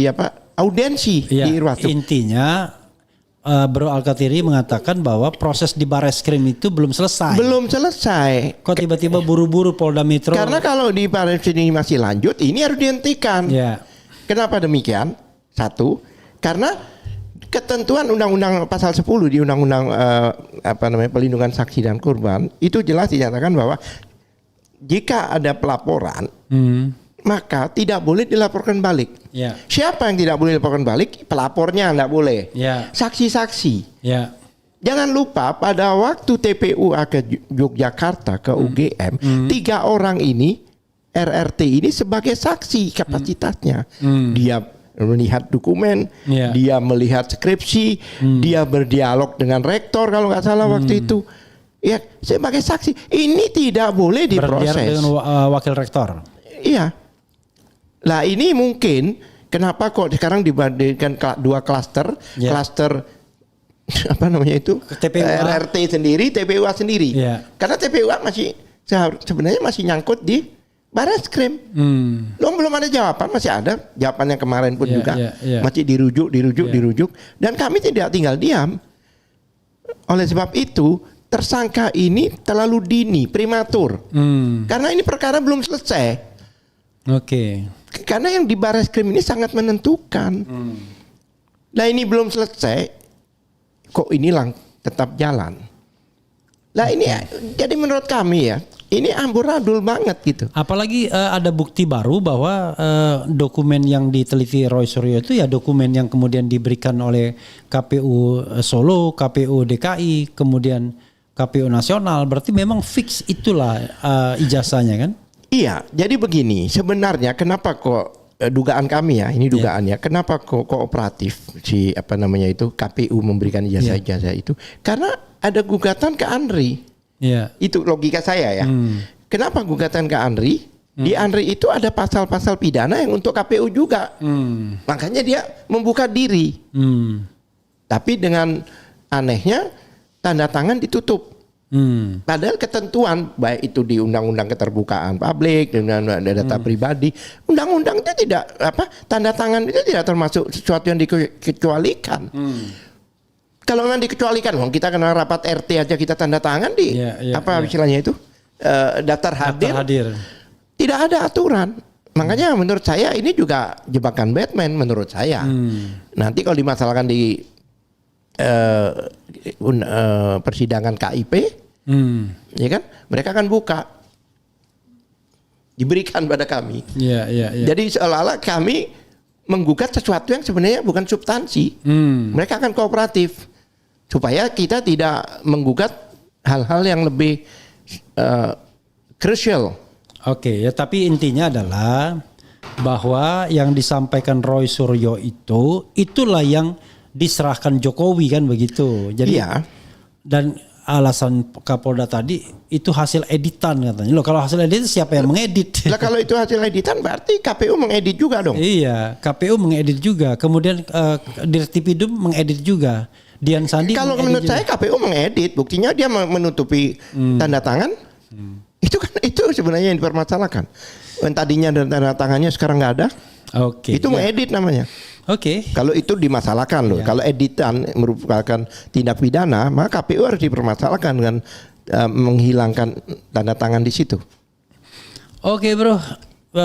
audiensi di Irwasum. Intinya Bro Al-Kathiri mengatakan bahwa proses di Bareskrim itu belum selesai. Belum selesai. Kok tiba-tiba buru-buru Polda Metro? Karena kalau di Bareskrim ini masih lanjut, ini harus dihentikan. Kenapa demikian? Satu, karena ketentuan Undang-Undang Pasal 10 di Undang-Undang Perlindungan Saksi dan Korban itu jelas dinyatakan bahwa jika ada pelaporan, maka tidak boleh dilaporkan balik. Siapa yang tidak boleh dilaporkan balik? Pelapornya tidak boleh. Saksi-saksi. Jangan lupa pada waktu TPU ke Yogyakarta, ke UGM, 3 orang ini, RRT ini sebagai saksi kapasitasnya. Dia melihat dokumen, dia melihat skripsi, dia berdialog dengan rektor kalau nggak salah waktu itu. Ya, sebagai saksi. Ini tidak boleh diproses. Berdialog dengan wakil rektor. Iya. Lah ini mungkin kenapa kok sekarang dibandingkan 2 klaster, klaster apa namanya itu, RRT sendiri, TPUA sendiri. Karena TPUA masih sebenarnya masih nyangkut di Bareskrim. Belum ada jawaban, masih ada jawabannya kemarin pun juga masih dirujuk, dan kami tidak tinggal diam. Oleh sebab itu tersangka ini terlalu dini, prematur, karena ini perkara belum selesai. Karena yang di Bareskrim ini sangat menentukan. Nah ini belum selesai, kok ini tetap jalan. Nah ini jadi menurut kami ya, ini amburadul banget gitu. Apalagi ada bukti baru bahwa dokumen yang diteliti Roy Suryo itu ya dokumen yang kemudian diberikan oleh KPU Solo, KPU DKI, kemudian KPU Nasional. Berarti memang fix itulah ijazahnya kan? Iya, jadi begini, sebenarnya kenapa kok dugaan kami ya, ini dugaannya, kenapa kok kooperatif si KPU memberikan ijazah-ijazah itu? Karena ada gugatan ke ANRI. Itu logika saya ya. Kenapa gugatan ke ANRI? Di ANRI itu ada pasal-pasal pidana yang untuk KPU juga. Makanya dia membuka diri. Tapi dengan anehnya tanda tangan ditutup. Padahal ketentuan baik itu di Undang-Undang Keterbukaan Publik dengan data pribadi, undang-undang itu tidak tanda tangan itu tidak termasuk sesuatu yang dikecualikan. Kalau memang dikecualikan, kita kena rapat RT aja kita tanda tangan di istilahnya itu daftar hadir. Tidak ada aturan. Makanya menurut saya ini juga jebakan Batman menurut saya. Nanti kalau dimasalahkan di persidangan KIP, ya kan, mereka akan buka, diberikan pada kami. Jadi seolah-olah kami menggugat sesuatu yang sebenarnya bukan substansi. Mereka akan kooperatif supaya kita tidak menggugat hal-hal yang lebih crucial. Tapi intinya adalah bahwa yang disampaikan Roy Suryo itulah yang diserahkan Jokowi kan begitu. Jadi dan alasan Kapolda tadi itu hasil editan katanya. Loh kalau hasil editan siapa yang mengedit? Lah kalau itu hasil editan berarti KPU mengedit juga dong. Iya, KPU mengedit juga. Kemudian Dirtipidum mengedit juga. Dian Sandi. Kalau menurut saya KPU mengedit, buktinya dia menutupi tanda tangan. Itu sebenarnya yang dipermasalahkan. Yang tadinya tanda tangannya sekarang nggak ada. Oke. Itu mengedit namanya. Oke. Kalau itu dimasalahkan loh. Kalau editan merupakan tindak pidana, maka KPU harus dipermasalahkan dengan menghilangkan tanda tangan di situ. Oke bro,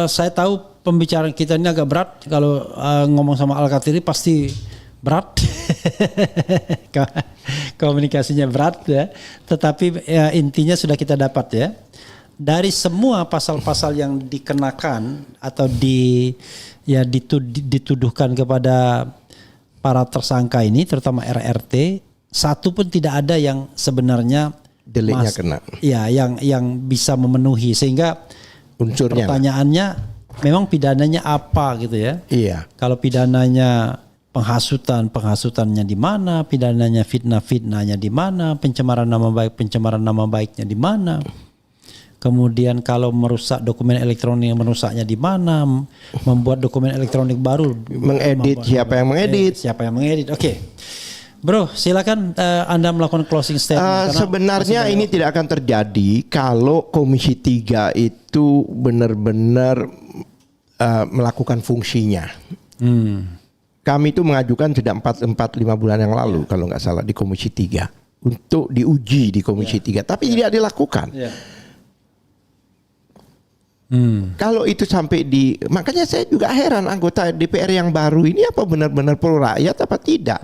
saya tahu pembicaraan kita ini agak berat. Kalau ngomong sama Al-Katiri pasti berat. Komunikasinya berat ya. Tetapi intinya sudah kita dapat ya. Dari semua pasal-pasal yang dikenakan atau dituduhkan kepada para tersangka ini, terutama RRT, satu pun tidak ada yang sebenarnya deliknya kena. Ya, yang bisa memenuhi, sehingga unsurnya. Pertanyaannya memang pidananya apa gitu ya? Iya. Kalau pidananya penghasutannya di mana? Pidananya fitnahnya di mana? Pencemaran nama baiknya di mana? Kemudian kalau merusak dokumen elektronik, merusaknya di mana? Membuat dokumen elektronik baru, mengedit, siapa yang mengedit? Oke. Bro, silakan Anda melakukan closing statement. Sebenarnya ini tidak akan terjadi kalau Komisi 3 itu benar-benar melakukan fungsinya. Kami itu mengajukan sudah 4-5 bulan yang lalu kalau nggak salah di Komisi 3 untuk diuji di Komisi 3, tapi tidak dilakukan. Kalau itu sampai makanya saya juga heran anggota DPR yang baru ini apa benar-benar pro rakyat apa tidak.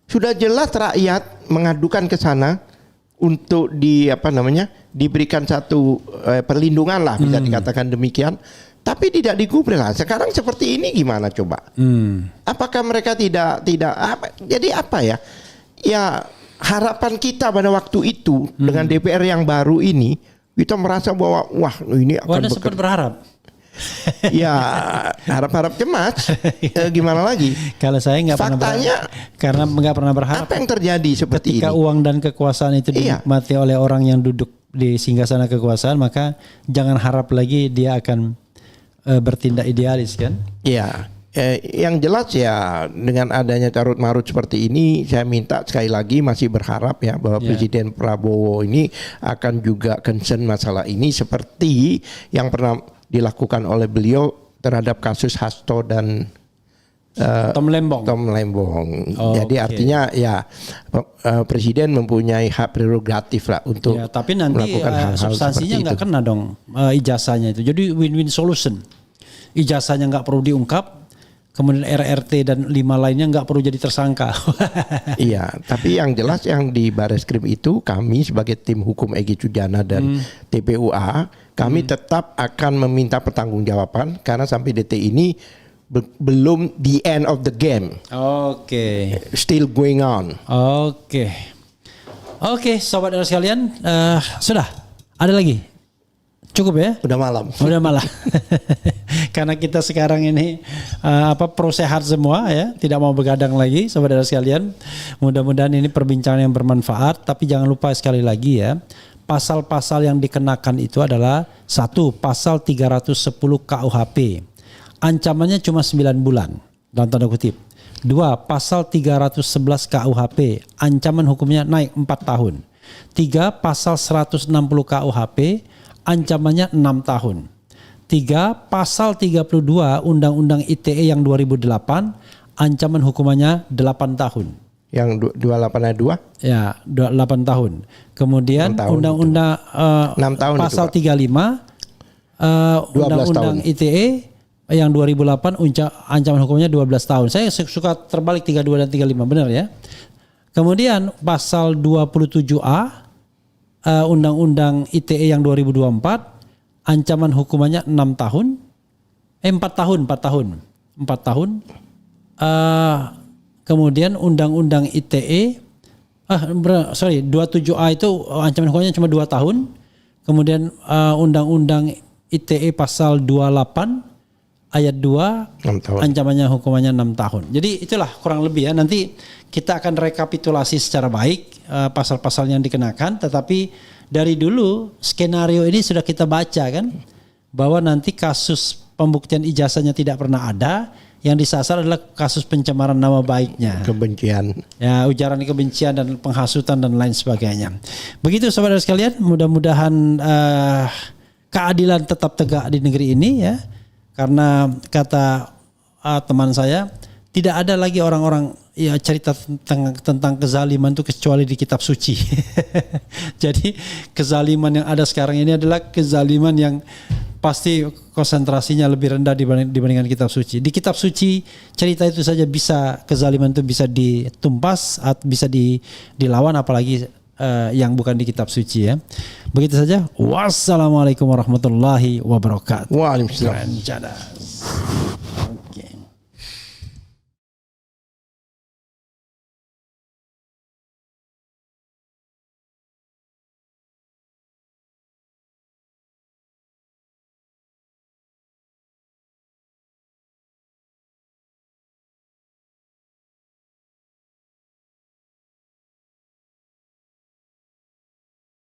Sudah jelas rakyat mengadukan ke sana untuk diberikan satu perlindungan lah, bisa dikatakan demikian. Tapi tidak digubris lah. Sekarang seperti ini gimana coba? Apakah mereka tidak jadi apa ya? Ya harapan kita pada waktu itu dengan DPR yang baru ini, kita merasa bahwa wah ini akan Anda sempat berharap. Ya harap-harap cemas. Gimana lagi? Kalau saya nggak pernah berharap. Apa yang terjadi seperti ketika ini? Uang dan kekuasaan itu dinikmati oleh orang yang duduk di singgasana kekuasaan, maka jangan harap lagi dia akan bertindak idealis kan? Iya. Yang jelas ya dengan adanya carut marut seperti ini, saya minta sekali lagi masih berharap ya bahwa Presiden Prabowo ini akan juga concern masalah ini seperti yang pernah dilakukan oleh beliau terhadap kasus Hasto dan Tom Lembong. Jadi artinya ya Presiden mempunyai hak prerogatif lah untuk tapi nanti melakukan hal-hal substansinya nggak kena dong ijazahnya itu. Jadi win-win solution. Ijazahnya nggak perlu diungkap. Kemudian RRT dan 5 lainnya nggak perlu jadi tersangka. Iya, tapi yang jelas yang di Bareskrim itu kami sebagai tim hukum Egy Sujana dan TPUA, kami tetap akan meminta pertanggungjawaban karena sampai detik ini belum the end of the game. Oke. Still going on. Oke, sobat dan sekalian, sudah ada lagi. Cukup ya? Udah malam. Karena kita sekarang ini pro sehat semua ya, tidak mau begadang lagi saudara sekalian. Mudah-mudahan ini perbincangan yang bermanfaat, tapi jangan lupa sekali lagi ya, pasal-pasal yang dikenakan itu adalah 1. Pasal 310 KUHP. Ancamannya cuma 9 bulan dalam tanda kutip. 2. Pasal 311 KUHP. Ancaman hukumnya naik 4 tahun. 3. Pasal 160 KUHP. Ancamannya 6 tahun. 3. Pasal 32 Undang-Undang ITE yang 2008, ancaman hukumannya 8 tahun. Yang 28 ayat 2? Ya, 8 tahun. Kemudian Undang-Undang pasal 35 Undang-Undang ITE yang 2008 ancaman hukumnya 12 tahun. Saya suka terbalik 32 dan 35, benar ya. Kemudian pasal 27A Undang-Undang ITE yang 2024 ancaman hukumannya 6 tahun. 4 tahun. Kemudian Undang-Undang ITE 27A itu ancaman hukumannya cuma 2 tahun. Kemudian Undang-Undang ITE pasal 28 ayat 2 6 tahun. ancamannya hukumannya 6 tahun. Jadi itulah kurang lebih ya. Nanti kita akan rekapitulasi secara baik pasal-pasal yang dikenakan, tetapi dari dulu skenario ini sudah kita baca kan, bahwa nanti kasus pembuktian ijazahnya tidak pernah ada, yang disasar adalah kasus pencemaran nama baiknya. Kebencian. Ya, ujaran kebencian dan penghasutan dan lain sebagainya. Begitu saudara sekalian, mudah-mudahan keadilan tetap tegak di negeri ini ya. Karena kata teman saya, tidak ada lagi orang-orang ya cerita tentang kezaliman itu kecuali di kitab suci. Jadi kezaliman yang ada sekarang ini adalah kezaliman yang pasti konsentrasinya lebih rendah dibandingkan kitab suci. Di kitab suci cerita itu saja bisa, kezaliman itu bisa ditumpas atau bisa dilawan, apalagi yang bukan di kitab suci ya. Begitu saja. Wassalamualaikum warahmatullahi wabarakatuh. Waalaikumsalam. Keren, cadas.